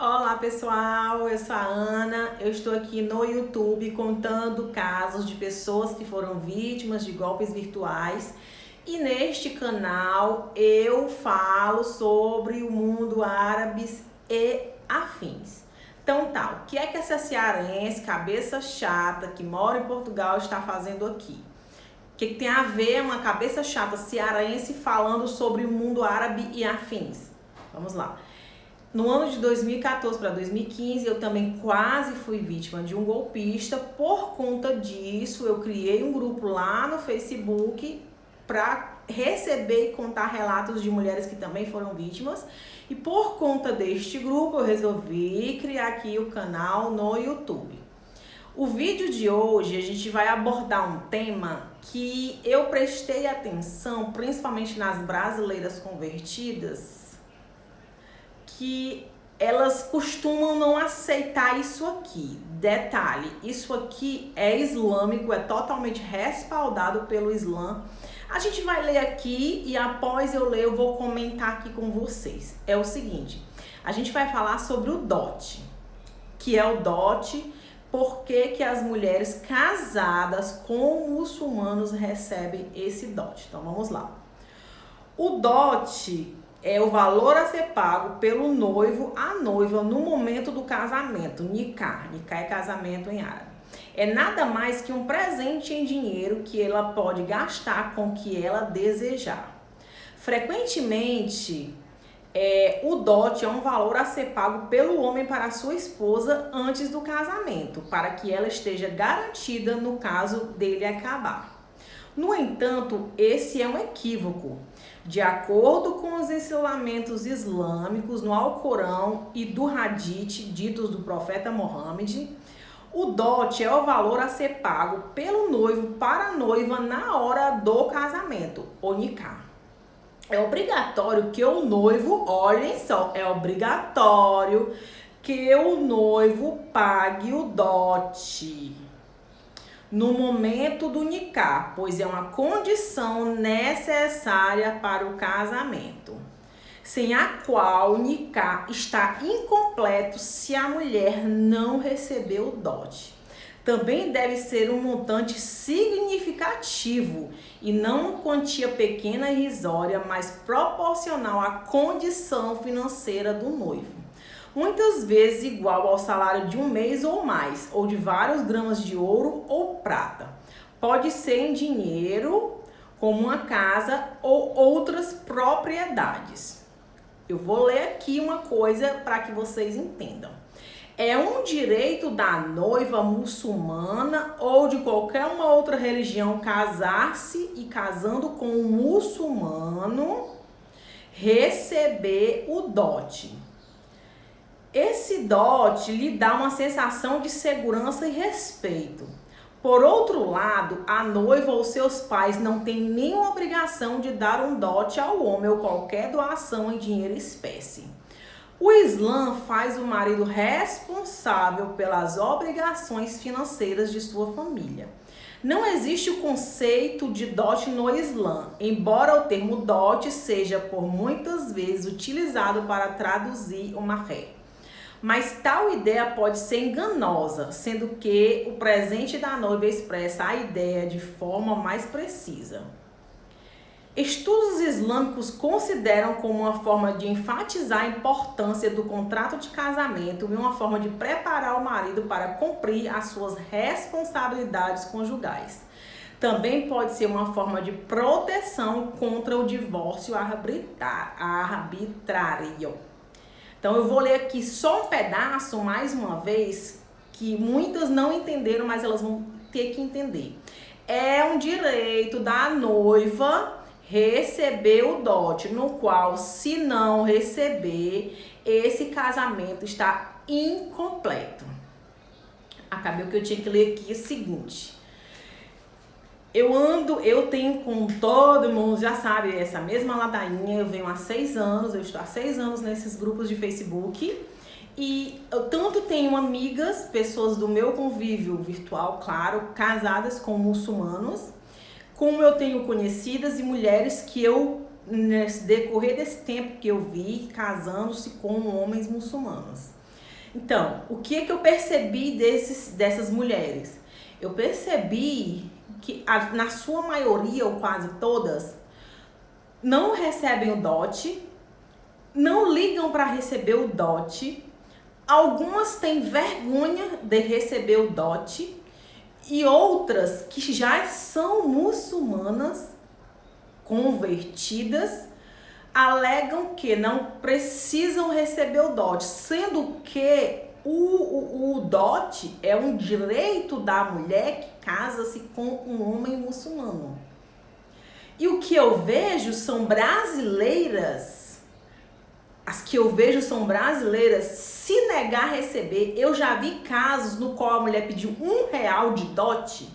Olá pessoal, eu sou a Ana, eu estou aqui no YouTube contando casos de pessoas que foram vítimas de golpes virtuais e neste canal eu falo sobre o mundo árabe e afins. Então tá, o que é que essa cearense, cabeça chata, que mora em Portugal está fazendo aqui? O que tem a ver uma cabeça chata cearense falando sobre o mundo árabe e afins? Vamos lá. No ano de 2014 para 2015, eu também quase fui vítima de um golpista. Por conta disso, eu criei um grupo lá no Facebook para receber e contar relatos de mulheres que também foram vítimas. E por conta deste grupo, eu resolvi criar aqui o canal no YouTube. O vídeo de hoje a gente vai abordar um tema que eu prestei atenção, principalmente nas brasileiras convertidas, que elas costumam não aceitar isso aqui. Detalhe, isso aqui é islâmico, é totalmente respaldado pelo Islã. A gente vai ler aqui e após eu ler eu vou comentar aqui com vocês. É o seguinte, a gente vai falar sobre o dote, que é o dote, por que as mulheres casadas com muçulmanos recebem esse dote. Então vamos lá. O dote é o valor a ser pago pelo noivo à noiva no momento do casamento, nikah. Nikah é casamento em árabe. É nada mais que um presente em dinheiro que ela pode gastar com o que ela desejar. Frequentemente, o dote é um valor a ser pago pelo homem para a sua esposa antes do casamento, para que ela esteja garantida no caso dele acabar. No entanto, esse é um equívoco. De acordo com os ensinamentos islâmicos no Alcorão e do Hadith, ditos do profeta Mohammed, o dote é o valor a ser pago pelo noivo para a noiva na hora do casamento, o nikah. É obrigatório que o noivo, olhem só, é obrigatório que o noivo pague o dote no momento do nikah, pois é uma condição necessária para o casamento, sem a qual o nikah está incompleto se a mulher não recebeu o dote. Também deve ser um montante significativo e não uma quantia pequena e irrisória, mas proporcional à condição financeira do noivo. Muitas vezes igual ao salário de um mês ou mais, ou de vários gramas de ouro ou prata. Pode ser em dinheiro, como uma casa ou outras propriedades. Eu vou ler aqui uma coisa para que vocês entendam. É um direito da noiva muçulmana ou de qualquer uma outra religião casar-se e, casando com um muçulmano, receber o dote. Esse dote lhe dá uma sensação de segurança e respeito. Por outro lado, a noiva ou seus pais não têm nenhuma obrigação de dar um dote ao homem ou qualquer doação em dinheiro e espécie. O Islã faz o marido responsável pelas obrigações financeiras de sua família. Não existe o conceito de dote no Islã, embora o termo dote seja por muitas vezes utilizado para traduzir o mahar. Mas tal ideia pode ser enganosa, sendo que o presente da noiva expressa a ideia de forma mais precisa. Estudos islâmicos consideram como uma forma de enfatizar a importância do contrato de casamento e uma forma de preparar o marido para cumprir as suas responsabilidades conjugais. Também pode ser uma forma de proteção contra o divórcio arbitrário. Então eu vou ler aqui só um pedaço, mais uma vez, que muitas não entenderam, mas elas vão ter que entender. É um direito da noiva receber o dote, no qual, se não receber, esse casamento está incompleto. Acabei o que eu tinha que ler aqui, é o seguinte. Eu tenho, com todo mundo, já sabe, essa mesma ladainha, eu venho há 6 anos, eu estou há 6 anos nesses grupos de Facebook e eu tanto tenho amigas, pessoas do meu convívio virtual, claro, casadas com muçulmanos, como eu tenho conhecidas e mulheres que eu, nesse decorrer desse tempo que eu vi, casando-se com homens muçulmanos. Então, o que é que eu percebi dessas mulheres? Eu percebi que na sua maioria, ou quase todas, não recebem o dote, não ligam para receber o dote, algumas têm vergonha de receber o dote e outras que já são muçulmanas convertidas alegam que não precisam receber o dote, sendo que o dote é um direito da mulher que casa-se com um homem muçulmano. E o que eu vejo são brasileiras, as que eu vejo são brasileiras se negar a receber. Eu já vi casos no qual a mulher pediu R$1 de dote.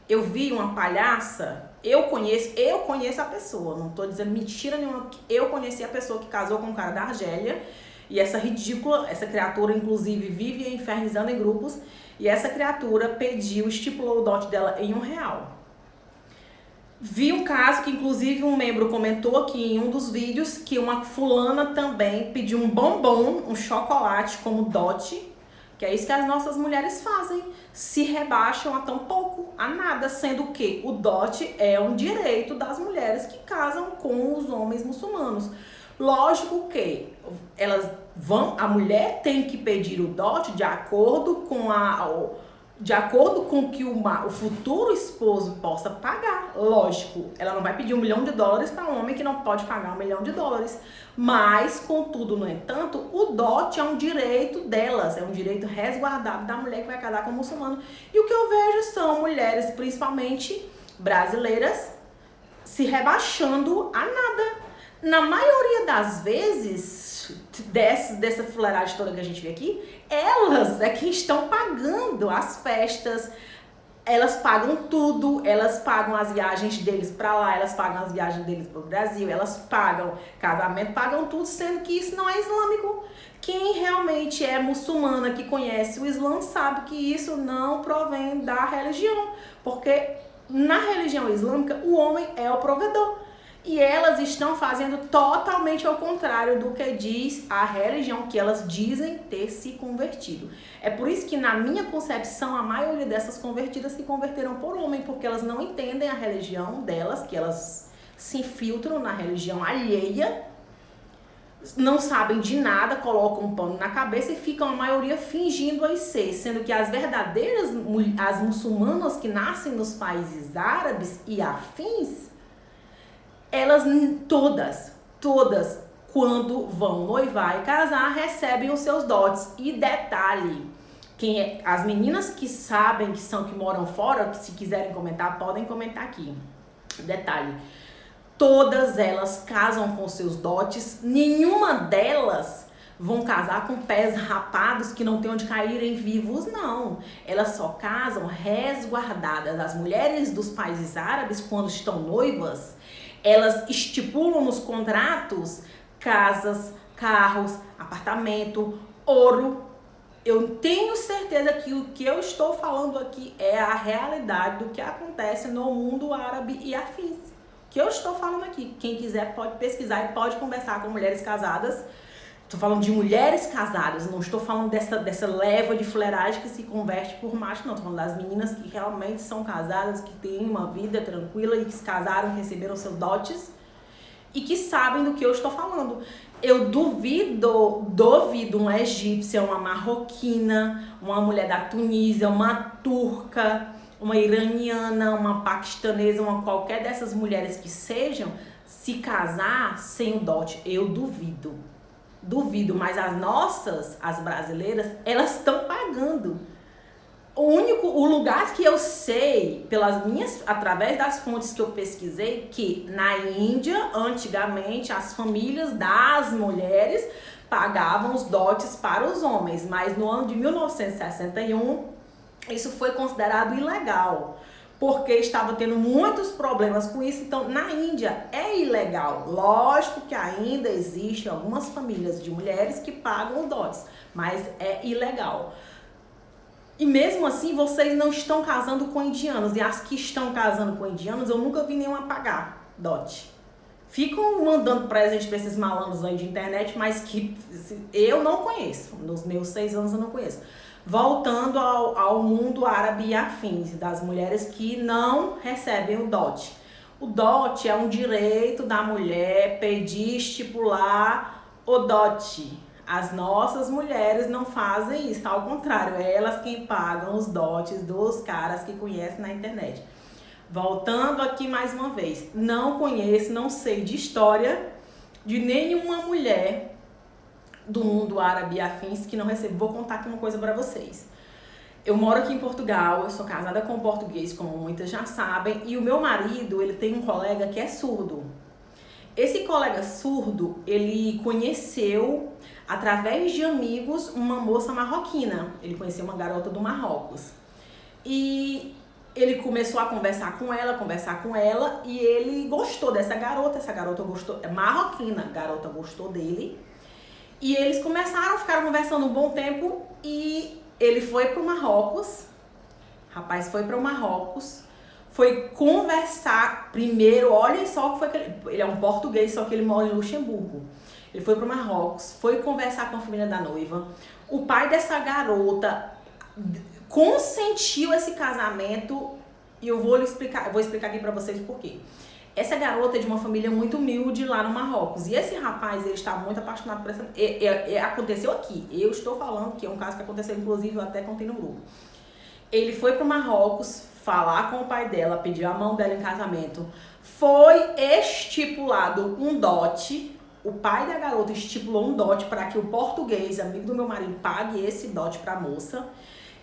Eu vi uma palhaça, eu conheço a pessoa, não tô dizendo mentira nenhuma, porque eu conheci a pessoa que casou com um cara da Argélia, e essa ridícula, essa criatura inclusive vive infernizando em grupos, e essa criatura estipulou o dote dela em R$1. Vi um caso que inclusive um membro comentou aqui em um dos vídeos que uma fulana também pediu um bombom, um chocolate como dote, que é isso que as nossas mulheres fazem, se rebaixam a tão pouco, a nada, sendo que o dote é um direito das mulheres que casam com os homens muçulmanos. Lógico que a mulher tem que pedir o dote de acordo com que o futuro esposo possa pagar. Lógico, ela não vai pedir $1 milhão para um homem que não pode pagar $1 milhão. Mas, contudo, no entanto, o dote é um direito delas, é um direito resguardado da mulher que vai casar com um muçulmano. E o que eu vejo são mulheres, principalmente brasileiras, se rebaixando a nada. Na maioria das vezes, dessa fuleiragem toda que a gente vê aqui, elas é que estão pagando as festas, elas pagam tudo, elas pagam as viagens deles pra lá, elas pagam as viagens deles pro Brasil, elas pagam casamento, pagam tudo, sendo que isso não é islâmico. Quem realmente é muçulmana, que conhece o Islã, sabe que isso não provém da religião, porque na religião islâmica o homem é o provedor. E elas estão fazendo totalmente ao contrário do que diz a religião que elas dizem ter se convertido. É por isso que, na minha concepção, a maioria dessas convertidas se converteram por homem, porque elas não entendem a religião delas, que elas se infiltram na religião alheia, não sabem de nada, colocam um pano na cabeça e ficam a maioria fingindo aí ser, sendo que as verdadeiras, as muçulmanas que nascem nos países árabes e afins, elas todas, quando vão noivar e casar, recebem os seus dotes. E detalhe, as meninas que sabem, que moram fora, que se quiserem comentar, podem comentar aqui. Detalhe, todas elas casam com seus dotes, nenhuma delas vão casar com pés rapados que não tem onde caírem vivos, não. Elas só casam resguardadas. As mulheres dos países árabes, quando estão noivas, elas estipulam nos contratos casas, carros, apartamento, ouro. Eu tenho certeza que o que eu estou falando aqui é a realidade do que acontece no mundo árabe e afins. O que eu estou falando aqui, quem quiser pode pesquisar e pode conversar com mulheres casadas. Estou falando de mulheres casadas, não estou falando dessa leva de fuleiragem que se converte por macho, não. Estou falando das meninas que realmente são casadas, que têm uma vida tranquila e que se casaram, receberam seus dotes e que sabem do que eu estou falando. Eu duvido uma egípcia, uma marroquina, uma mulher da Tunísia, uma turca, uma iraniana, uma paquistanesa, uma qualquer dessas mulheres que sejam, se casar sem o dote. Eu duvido, mas as brasileiras, elas estão pagando. O lugar que eu sei, através das fontes que eu pesquisei, que na Índia, antigamente, as famílias das mulheres pagavam os dotes para os homens, mas no ano de 1961, isso foi considerado ilegal, porque estava tendo muitos problemas com isso. Então, na Índia é ilegal. Lógico que ainda existem algumas famílias de mulheres que pagam os dotes, mas é ilegal. E mesmo assim, vocês não estão casando com indianos. E as que estão casando com indianos, eu nunca vi nenhuma pagar dote. ficam mandando presente para esses malandros aí de internet, mas que eu não conheço. Nos meus 6 anos eu não conheço. Voltando ao mundo árabe e afins, das mulheres que não recebem o dote. O dote é um direito da mulher pedir, estipular o dote. As nossas mulheres não fazem isso, ao contrário, é elas quem pagam os dotes dos caras que conhecem na internet. Voltando aqui mais uma vez, não conheço, não sei de história de nenhuma mulher do mundo árabe e afins que não recebe. Vou contar aqui uma coisa para vocês. Eu moro aqui em Portugal, eu sou casada com um português, como muitas já sabem, e o meu marido, ele tem um colega que é surdo. Esse colega surdo, ele conheceu, através de amigos, uma moça marroquina. Ele conheceu uma garota do Marrocos. E ele começou a conversar com ela, e ele gostou dessa garota. Essa garota gostou, é marroquina, a garota gostou dele. E eles ficaram conversando um bom tempo, e ele foi pro Marrocos. O rapaz foi pro Marrocos, foi conversar primeiro, olha só o que foi que ele é um português, só que ele mora em Luxemburgo. Ele foi pro Marrocos, foi conversar com a família da noiva. O pai dessa garota consentiu esse casamento, e eu vou explicar aqui pra vocês por quê. Essa garota é de uma família muito humilde lá no Marrocos. E esse rapaz, ele está muito apaixonado por essa... aconteceu aqui. Eu estou falando que é um caso que aconteceu, inclusive, eu até contei no grupo. Ele foi pro Marrocos falar com o pai dela, pedir a mão dela em casamento. Foi estipulado um dote. O pai da garota estipulou um dote para que o português, amigo do meu marido, pague esse dote para a moça.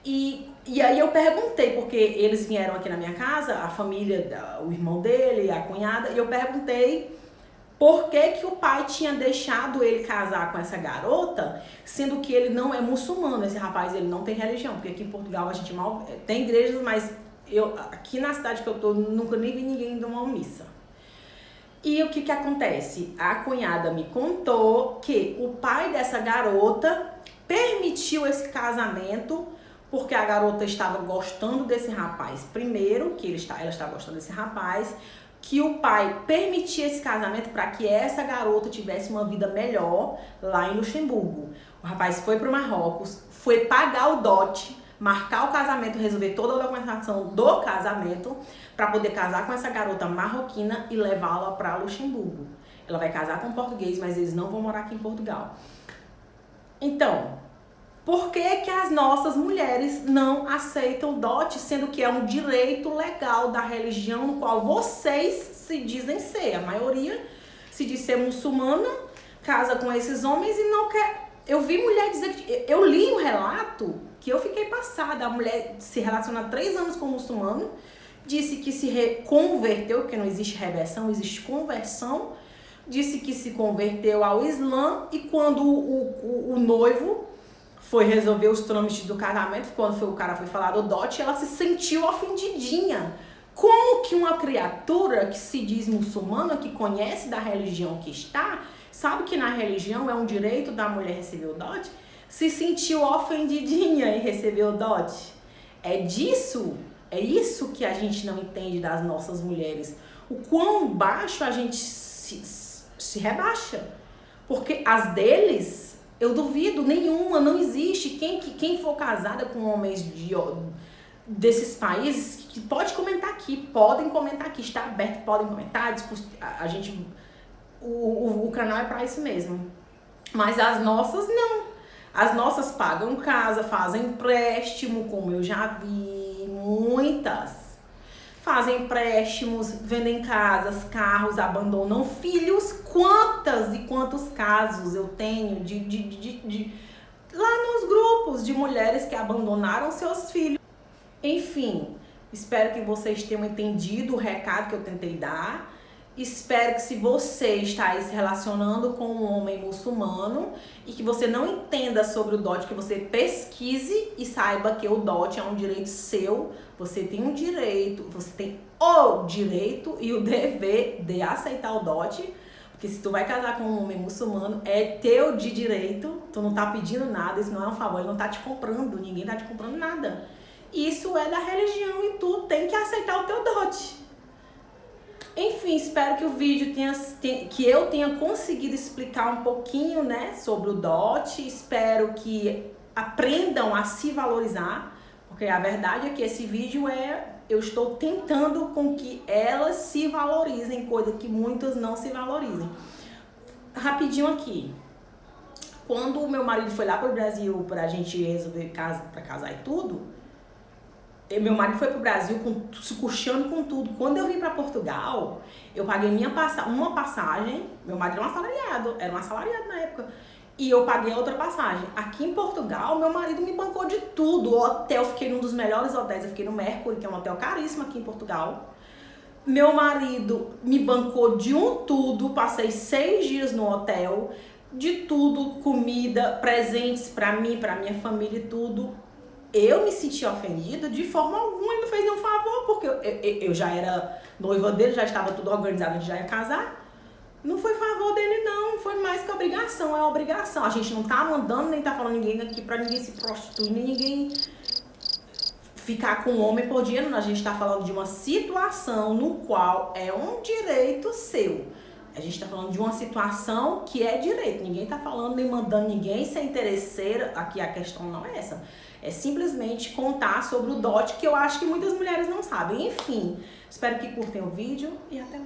E aí eu perguntei, porque eles vieram aqui na minha casa, a família, o irmão dele, a cunhada, e eu perguntei por que o pai tinha deixado ele casar com essa garota, sendo que ele não é muçulmano. Esse rapaz, ele não tem religião, porque aqui em Portugal a gente mal tem igrejas, mas aqui na cidade que eu tô, nunca nem vi ninguém indo a uma missa. E o que acontece? A cunhada me contou que o pai dessa garota permitiu esse casamento porque a garota estava gostando desse rapaz. Primeiro, que ela está gostando desse rapaz, que o pai permitia esse casamento para que essa garota tivesse uma vida melhor lá em Luxemburgo. O rapaz foi para o Marrocos, foi pagar o dote, marcar o casamento, resolver toda a documentação do casamento para poder casar com essa garota marroquina e levá-la para Luxemburgo. Ela vai casar com um português, mas eles não vão morar aqui em Portugal. Então, por que as nossas mulheres não aceitam dote, sendo que é um direito legal da religião no qual vocês se dizem ser? A maioria se diz ser muçulmana, casa com esses homens e não quer... Eu vi mulher dizer que... Eu li um relato que eu fiquei passada. A mulher se relaciona há 3 anos com um muçulmano, disse que se converteu, porque não existe reversão, existe conversão, disse que se converteu ao Islã, e quando o noivo foi resolver os trâmites do casamento, quando o cara foi falar do dote, ela se sentiu ofendidinha. Como que uma criatura que se diz muçulmana, que conhece da religião que está, sabe que na religião é um direito da mulher receber o dote, se sentiu ofendidinha em receber o dote? É isso que a gente não entende das nossas mulheres. O quão baixo a gente se rebaixa. Porque as deles... Eu duvido, nenhuma, não existe. Quem for casada com homens desses países, que pode comentar aqui, podem comentar aqui, está aberto, podem comentar, o canal é para isso mesmo. Mas as nossas não. As nossas pagam casa, fazem empréstimo, como eu já vi, muitas. Fazem empréstimos, vendem casas, carros, abandonam filhos. Quantas e quantos casos eu tenho lá nos grupos de mulheres que abandonaram seus filhos. Enfim, espero que vocês tenham entendido o recado que eu tentei dar. Espero que, se você está aí se relacionando com um homem muçulmano e que você não entenda sobre o dote, que você pesquise e saiba que o dote é um direito seu. Você tem um direito, você tem o direito e o dever de aceitar o dote. Porque se tu vai casar com um homem muçulmano, é teu de direito, tu não tá pedindo nada, isso não é um favor, ele não tá te comprando, ninguém tá te comprando nada. Isso é da religião e tu tem que aceitar o teu dote. Enfim, espero que o vídeo que eu tenha conseguido explicar um pouquinho, né, sobre o dote. Espero que aprendam a se valorizar, porque a verdade é que esse vídeo eu estou tentando com que elas se valorizem, coisa que muitas não se valorizem. Rapidinho aqui. Quando o meu marido foi lá pro Brasil pra gente resolver pra casar e tudo, meu marido foi pro Brasil se custeando com tudo. Quando eu vim pra Portugal, eu paguei uma passagem. Meu marido era um assalariado na época. E eu paguei a outra passagem. Aqui em Portugal, meu marido me bancou de tudo. O hotel, fiquei num dos melhores hotéis. Eu fiquei no Mercury, que é um hotel caríssimo aqui em Portugal. Meu marido me bancou de tudo. Passei 6 dias no hotel. De tudo, comida, presentes pra mim, pra minha família e tudo. Eu me senti ofendida de forma alguma, ele não fez nenhum favor, porque eu já era noiva dele, já estava tudo organizado, a gente já ia casar. Não foi favor dele não, foi mais que obrigação, é obrigação. A gente não tá mandando, nem tá falando ninguém aqui pra ninguém se prostituir, nem ninguém ficar com homem por dinheiro, não. A gente tá falando de uma situação no qual é um direito seu. A gente tá falando de uma situação que é direito. Ninguém tá falando nem mandando ninguém ser interesseira. Aqui a questão não é essa. É simplesmente contar sobre o dote, que eu acho que muitas mulheres não sabem. Enfim, espero que curtem o vídeo e até mais.